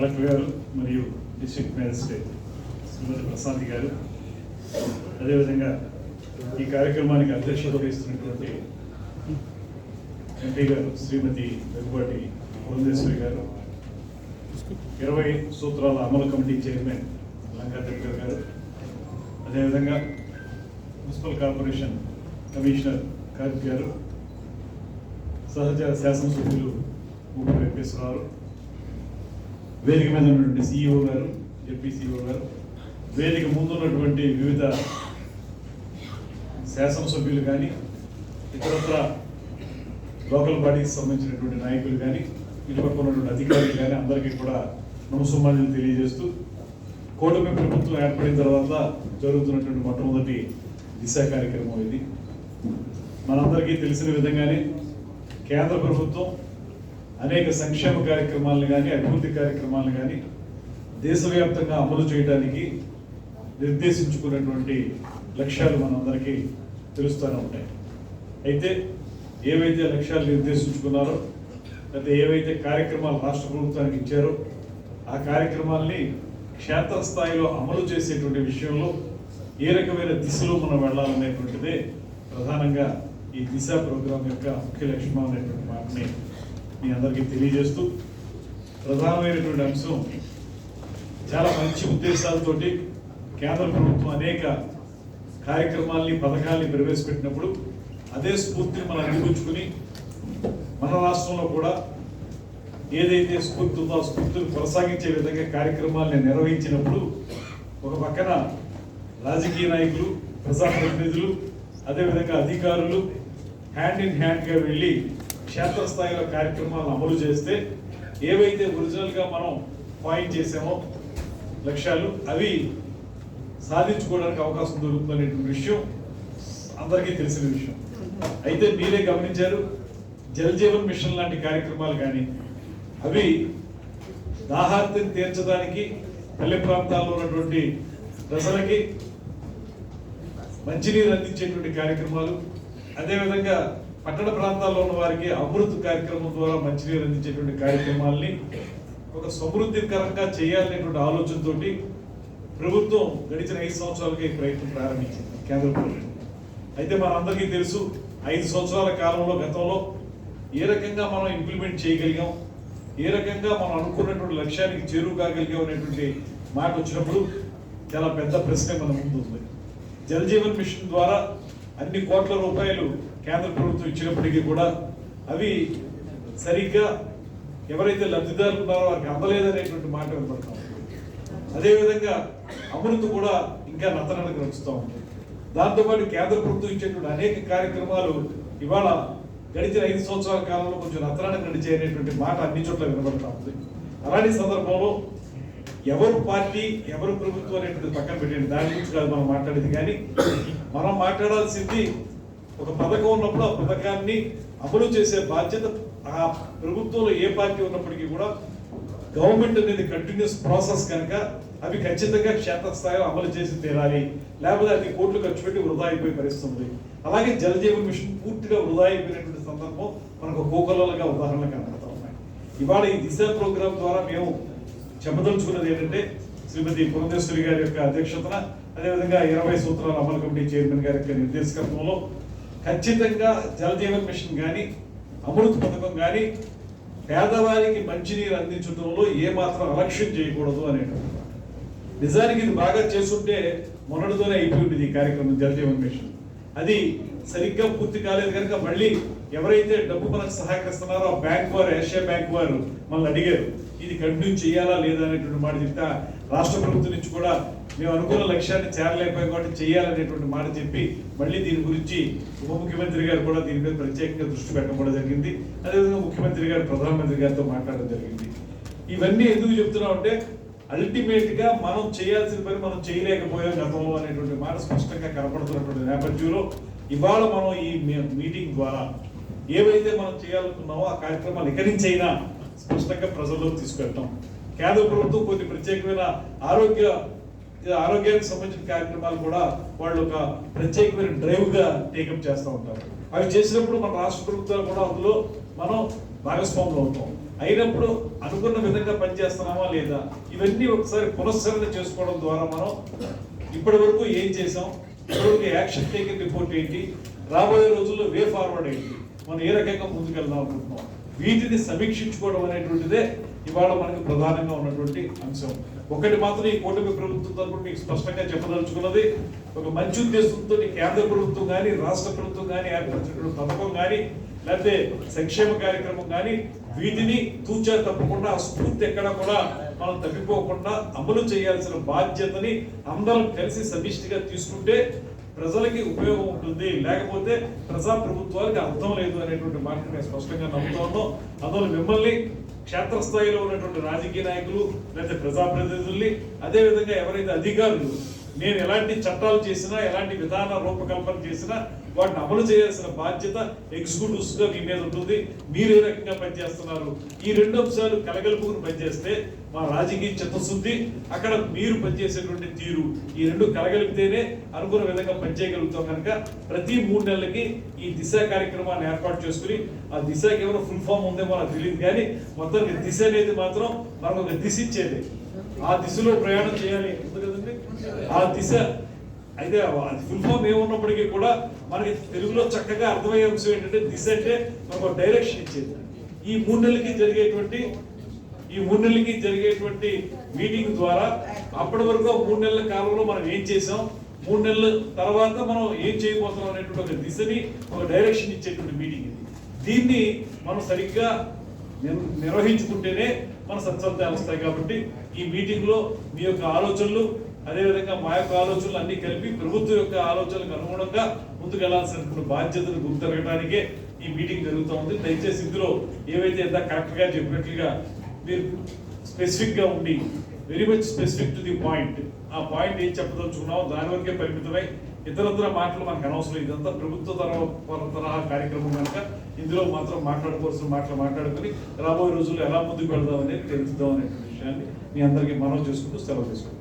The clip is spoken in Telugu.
కలెక్టర్ గారు మరియు డిస్ట్రిక్ట్ మేజిస్ట్రేట్ శ్రీమతి ప్రశాంతి గారు, అదేవిధంగా ఈ కార్యక్రమానికి అధ్యక్షత వహిస్తున్నటువంటి ఎంపీ గారు శ్రీమతి దగ్గుబాటి పురంధేశ్వరి గారు, 20 సూత్రాల అమలు కమిటీ చైర్మన్ లంకా దగ్గర గారు, అదేవిధంగా మున్సిపల్ కార్పొరేషన్ కమిషనర్ కార్తిక్ గారు, సహచర శాసనసభ్యులు ముగ్గురు వెంకటేశ్వరరావు, వేదిక మీద ఉన్నటువంటి సిఇఓ గారు, జెడ్పీ సిఇఓ గారు, వేదిక ముందున్నటువంటి వివిధ శాసనసభ్యులు కానీ ఇతరత్ర లోకల్ బాడీకి సంబంధించినటువంటి నాయకులు కానీ ఇటుపక్క ఉన్నటువంటి అధికారులు కానీ అందరికీ కూడా నమస్సుమాన్యులు తెలియజేస్తూ, కూటమి ప్రభుత్వం ఏర్పడిన తర్వాత జరుగుతున్నటువంటి మొట్టమొదటి దిశ కార్యక్రమం ఇది. మనందరికీ తెలిసిన విధంగానే కేంద్ర ప్రభుత్వం అనేక సంక్షేమ కార్యక్రమాలను కానీ అభివృద్ధి కార్యక్రమాలను కానీ దేశవ్యాప్తంగా అమలు చేయడానికి నిర్దేశించుకున్నటువంటి లక్ష్యాలు మనందరికీ తెలుస్తూనే ఉంటాయి. అయితే ఏవైతే లక్ష్యాలు నిర్దేశించుకున్నారో, లేకపోతే ఏవైతే కార్యక్రమాలు రాష్ట్ర ప్రభుత్వానికి ఇచ్చారో ఆ కార్యక్రమాల్ని క్షేత్రస్థాయిలో అమలు చేసేటువంటి విషయంలో ఏ రకమైన దిశలో మనం వెళ్ళాలనేటువంటిదే ప్రధానంగా ఈ దిశ ప్రోగ్రాం యొక్క ముఖ్య లక్ష్యం అనేటువంటి మాటని మీ అందరికీ తెలియజేస్తూ, ప్రధానమైనటువంటి అంశం చాలా మంచి ఉద్దేశాలతోటి కేంద్ర ప్రభుత్వం అనేక కార్యక్రమాల్ని పథకాల్ని ప్రవేశపెట్టినప్పుడు అదే స్ఫూర్తిని మనం అందిపుచ్చుకుని మన రాష్ట్రంలో కూడా ఏదైతే స్ఫూర్తి ఉందో ఆ స్ఫూర్తిని కొనసాగించే విధంగా కార్యక్రమాల్ని నిర్వహించినప్పుడు ఒక పక్కన రాజకీయ నాయకులు, ప్రజాప్రతినిధులు, అదేవిధంగా అధికారులు హ్యాండ్ ఇన్ హ్యాండ్గా వెళ్ళి క్షేత్రస్థాయిలో కార్యక్రమాలను అమలు చేస్తే ఏవైతే ఒరిజినల్గా మనం పాయింట్ చేసామో లక్ష్యాలు అవి సాధించుకోవడానికి అవకాశం దొరుకుతుందనేటువంటి విషయం అందరికీ తెలిసిన విషయం. అయితే మీరే గమనించారు, జల్ జీవన్ మిషన్ లాంటి కార్యక్రమాలు కానీ అవి దాహార్తిని తీర్చడానికి పల్లె ప్రాంతాల్లో ఉన్నటువంటి ప్రజలకి మంచినీరు అందించేటువంటి కార్యక్రమాలు, అదేవిధంగా పట్టణ ప్రాంతాల్లో ఉన్న వారికి అమృత్ కార్యక్రమం ద్వారా మంచినీరు అందించేటువంటి కార్యక్రమాల్ని ఒక సమృద్ధికరంగా చేయాలనేటువంటి ఆలోచనతో ప్రభుత్వం గడిచిన 5 సంవత్సరాలకి ప్రయత్నం ప్రారంభించింది కేంద్ర ప్రభుత్వం. అయితే మనందరికీ తెలుసు 5 సంవత్సరాల కాలంలో గతంలో ఏ రకంగా మనం ఇంప్లిమెంట్ చేయగలిగాం, ఏ రకంగా మనం అనుకున్నటువంటి లక్ష్యానికి చేరువ కాగలిగాం అనేటువంటి మాట వచ్చినప్పుడు చాలా పెద్ద ప్రశ్న మన ముందు ఉంది. జల్ జీవన్ మిషన్ ద్వారా అన్ని కోట్ల రూపాయలు కేంద్ర ప్రభుత్వం ఇచ్చినప్పటికీ కూడా అవి సరిగ్గా ఎవరైతే లబ్ధిదారులు ఉన్నారో వారికి అందలేదనేటువంటి మాట వినపడతాం. అదేవిధంగా అమృత్ కూడా ఇంకా నత్తనడకు నడుస్తూ ఉంది. దాంతోపాటు కేంద్ర ప్రభుత్వం ఇచ్చేటువంటి అనేక కార్యక్రమాలు ఇవాళ గడిచిన 5 సంవత్సరాల కాలంలో కొంచెం నత్తనడకు నడిచేటువంటి మాట అన్ని చోట్ల వినపడతా ఉంది. అలాంటి సందర్భంలో ఎవరు పార్టీ ఎవరు ప్రభుత్వం అనేటువంటి పక్కన పెట్టండి, దాని గురించి కాదు మనం మాట్లాడేది. కానీ మనం మాట్లాడాల్సింది ఒక పథకం ఉన్నప్పుడు ఆ పథకాన్ని అమలు చేసే బాధ్యత ఆ ప్రభుత్వంలో ఏ పార్టీ ఉన్నప్పటికీ కూడా గవర్నమెంట్ అనేది కంటిన్యూస్ ప్రాసెస్ కనుక అవి ఖచ్చితంగా క్షేత్రస్థాయిలో అమలు చేసి తీరాలి, లేకపోతే అది కోట్లు ఖర్చు పెట్టి వృధా అయిపోయి పరిస్థితుంది. అలాగే జల్ జీవన్ మిషన్ పూర్తిగా వృధా అయిపోయినటువంటి సందర్భం మనకు కోకొల్లలుగా ఉదాహరణలు కనబడతా ఉన్నాయి. ఇవాళ ఈ దిశ ప్రోగ్రాం ద్వారా మేము చెప్పదలుచుకున్నది ఏంటంటే, శ్రీమతి పురంధేశ్వరి గారి యొక్క అధ్యక్షతన, అదేవిధంగా 20 సూత్రాల అమలు కమిటీ చైర్మన్ గారి యొక్క నిర్దేశకత్వంలో ఖచ్చితంగా జల్ జీవన్ మిషన్ కానీ అమృత్ పథకం కానీ పేదవారికి మంచినీరు అందించడంలో ఏమాత్రం అలక్ష్యం చేయకూడదు అనేటువంటి. నిజానికి ఇది బాగా చేస్తుంటే మొన్నటితోనే అయిపోయింది ఈ కార్యక్రమం జల్ జీవన్ మిషన్. అది సరిగ్గా పూర్తి కాలేదు కనుక మళ్ళీ ఎవరైతే డబ్బు మనకు సహకరిస్తున్నారో ఆ బ్యాంక్ వారు, ఏషియా బ్యాంక్ వారు మనల్ని అడిగారు ఇది కంటిన్యూ చేయాలా లేదా అనేటువంటి మాట చెప్తే రాష్ట్ర ప్రభుత్వం నుంచి కూడా మేము అనుకున్న లక్ష్యాన్ని చేరలేకపోయాం కాబట్టి చేయాలనేటువంటి మాట చెప్పి మళ్ళీ దీని గురించి ఉప ముఖ్యమంత్రి గారు కూడా దీని మీద ప్రత్యేకంగా దృష్టి పెట్టడం కూడా జరిగింది. అదేవిధంగా ముఖ్యమంత్రి గారు ప్రధానమంత్రి గారితో మాట్లాడడం జరిగింది. ఇవన్నీ ఎందుకు చెప్తున్నాం అంటే అల్టిమేట్ గా మనం చేయాల్సిన పని మనం చేయలేకపోయాం గతంలో అనేటువంటి మాట స్పష్టంగా కనపడుతున్నటువంటి నేపథ్యంలో ఇవాళ మనం ఈ మీటింగ్ ద్వారా ఏవైతే మనం చేయాలనుకున్నామో ఆ కార్యక్రమాలు ఇక్కడి నుంచి అయినా స్పష్టంగా ప్రజల్లోకి తీసుకెళ్తాం. కేంద్ర ప్రభుత్వం కొన్ని ప్రత్యేకమైన ఆరోగ్యానికి సంబంధించిన కార్యక్రమాలు కూడా వాళ్ళు ఒక ప్రత్యేకమైన డ్రైవ్ గా టేకప్ చేస్తూ ఉంటారు. అవి చేసినప్పుడు మన రాష్ట్ర ప్రభుత్వాలు కూడా అందులో మనం భాగస్వాములు అవుతాం. అయినప్పుడు అనుకున్న విధంగా పనిచేస్తున్నామా లేదా, ఇవన్నీ ఒకసారి పునశ్చరణ చేసుకోవడం ద్వారా మనం ఇప్పటి వరకు ఏం చేసాం, ఇప్పటివరకు యాక్షన్ టేకింగ్ రిపోర్ట్ ఏంటి, రాబోయే రోజుల్లో వే ఫార్వర్డ్ ఏంటి, మనం ఏ రకంగా ముందుకెళ్దాం అనుకుంటున్నాం, వీటిని సమీక్షించుకోవడం అనేటువంటిదే ఇవాళ మనకు ప్రధానంగా ఉన్నటువంటి అంశం. ఒకటి మాత్రం ఈ కూటమి ప్రభుత్వం తరపున మీకు స్పష్టంగా చెప్పదలుచుకున్నది, ఒక మంచి ఉద్దేశంతో కేంద్ర ప్రభుత్వం కానీ రాష్ట్ర ప్రభుత్వం కానీ ఏర్పరిచినటువంటి పథకం కానీ లేకపోతే సంక్షేమ కార్యక్రమం కానీ వీటిని తూచా తప్పకుండా ఆ స్ఫూర్తి ఎక్కడ కూడా మనం తప్పిపోకుండా అమలు చేయాల్సిన బాధ్యతని అందరం కలిసి సమిష్టిగా తీసుకుంటే ప్రజలకి ఉపయోగం ఉంటుంది. లేకపోతే ప్రజా ప్రభుత్వానికి అర్థం లేదు అనేటువంటి మాట నేను స్పష్టంగా నమ్ముతా ఉన్నాం. అందువల్ల మిమ్మల్ని క్షేత్రస్థాయిలో ఉన్నటువంటి రాజకీయ నాయకులు లేదా ప్రజాప్రతినిధుల్ని, అదేవిధంగా ఎవరైతే అధికారులు, నేను ఎలాంటి చట్టాలు చేసినా ఎలాంటి విధాన రూపకల్పన చేసినా వాటిని అమలు చేయాల్సిన బాధ్యత ఎగ్జిక్యూటివ్స్ గా మీ మీద ఉంటుంది. మీరు ఏ రకంగా పనిచేస్తున్నారు, ఈ రెండు అంశాలు కలగలుపుకుని పనిచేస్తే మా రాజకీయ చిత్తశుద్ధి, అక్కడ మీరు పనిచేసేటువంటి తీరు, ఈ రెండు కలగలిపితేనే అనుకున్న విధంగా పనిచేయగలుగుతాం. కనుక ప్రతి 3 నెలలకి ఈ దిశ కార్యక్రమాన్ని ఏర్పాటు చేసుకుని, ఆ దిశకి ఏమైనా ఫుల్ ఫామ్ ఉందేమో నాకు తెలియదు కానీ మొత్తం దిశ అనేది మాత్రం మనకు ఒక దిశ ఇచ్చేది, ఆ దిశలో ప్రయాణం చేయాలి కదండి. ఆ దిశ అయితే అది ఫుల్ ఫామ్ ఏమున్నప్పటికీ కూడా మనకి తెలుగులో చక్కగా అర్థమయ్యే అంశం ఏంటంటే దిశ అంటే మనకు డైరెక్షన్ ఇచ్చేది. ఈ 3 నెలలకి జరిగేటువంటి మీటింగ్ ద్వారా అప్పటి వరకు 3 నెలల కాలంలో మనం ఏం చేసాం, 3 నెలల తర్వాత మనం ఏం చేయబోతున్నాం అనేటువంటి ఒక దిశని, ఒక డైరెక్షన్ ఇచ్చేటువంటి మీటింగ్ ఇది. దీన్ని మనం సరిగ్గా నిర్వహించుకుంటేనే మన సత్ఫలితాలు వస్తాయి. కాబట్టి ఈ మీటింగ్ లో మీ యొక్క ఆలోచనలు, అదేవిధంగా మా యొక్క ఆలోచనలు అన్ని కలిపి ప్రభుత్వం యొక్క ఆలోచనలకు అనుగుణంగా ముందుకు వెళ్లాల్సినటువంటి బాధ్యతను గుర్తిరగడానికే ఈ మీటింగ్ జరుగుతూ ఉంది. దయచేసి ఇందులో ఏవైతే ఎంత కరెక్ట్ గా చెప్పినట్లుగా మీరు స్పెసిఫిక్ గా ఉండి, very much specific to the point, ఆ పాయింట్ ఏం చెప్పదలుచుకున్నామో దాని వరకే పరిమితమై ఇతరత్ర మాటలు మనకు అనవసరం. ఇదంతా ప్రభుత్వ తరహా కార్యక్రమం కనుక ఇందులో మాత్రం మాట్లాడుకోవాల్సిన మాటలు మాట్లాడుకుని రాబోయే రోజుల్లో ఎలా ముందుకు వెళ్దాం అనేది తెలుద్దాం అనే విషయాన్ని మీ అందరికీ మనవి చేసుకుంటూ సెలవు తీసుకుంటాం.